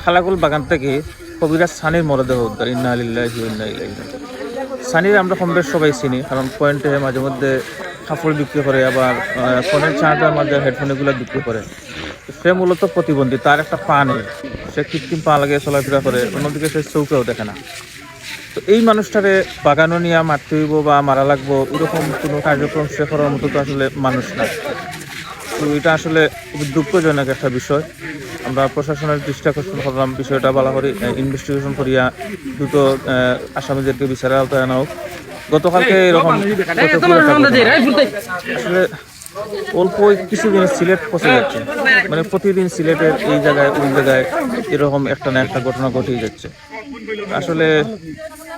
খালাকুল বাগান থেকে কবিরাজ সানির মরদেহ উদ্ধার। ইন্না লিল্লাহি ওয়া ইন্না ইলাইহি রাজিউন। সানির আমরা কম বেশ সবাই চিনি, কারণ পয়েন্টে মাঝে মধ্যে কাপড় বিক্রি করে, আবার ফোনের চার্জার মাঝে হেডফোন এগুলো বিক্রি করে। সে মূলত প্রতিবন্ধী, তার একটা পা নেই, সে কৃত্রিম পা লাগিয়ে চলাফেরা করে, অন্যদিকে সে চৌকেও দেখে না। তো এই মানুষটারে বাগানো নিয়ে মারতে হইব বা মারা লাগবো এরকম কোনো কার্যক্রম সে করার মতো তো আসলে মানুষ না। তো এটা আসলে খুবই দুঃখজনক একটা বিষয়। আমরা প্রশাসনের চেষ্টা করলাম বিষয়টা ভালো করে ইনভেস্টিগেশন করিয়া দ্রুত আসামিদেরকে বিচারের আওতায় আনা হোক। গতকালকে এরকম আসলে অল্প কিছু দিন সিলেট পৌঁছে যাচ্ছে, মানে প্রতিদিন সিলেটের এই জায়গায় ওই জায়গায় এরকম একটা না একটা ঘটনা ঘটেই যাচ্ছে। আসলে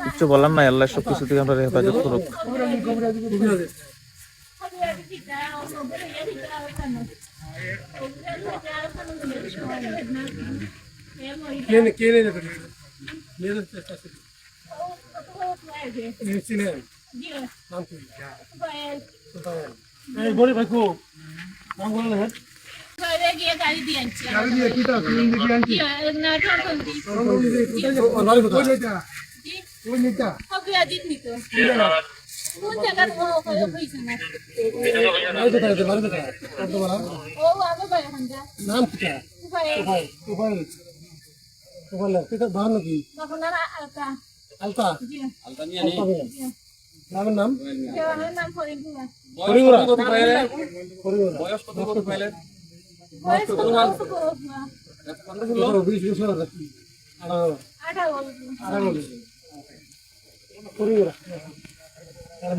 কিছু বলার নাই, আল্লাহ সব কিছু থেকে আমরা হেফাজত করুক।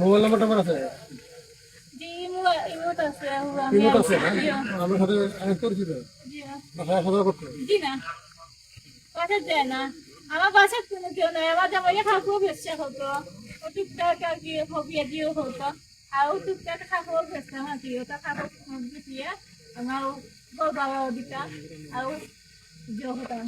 মোবাইল নাম্বারটা আমার আছে, আমার সাথে করছি তো আমার বাসার কোনো কেউ নাই, আমার জামাইয়া খাবো ভেসে হতো, ও টুকটাক আর কি হবিয়া দিয়েও হতো, আর ও টুকটাক খাবো ভেসে হাঁটি, ওটা খাবো দিয়ে আমার বাবা দিতা আর হতাম।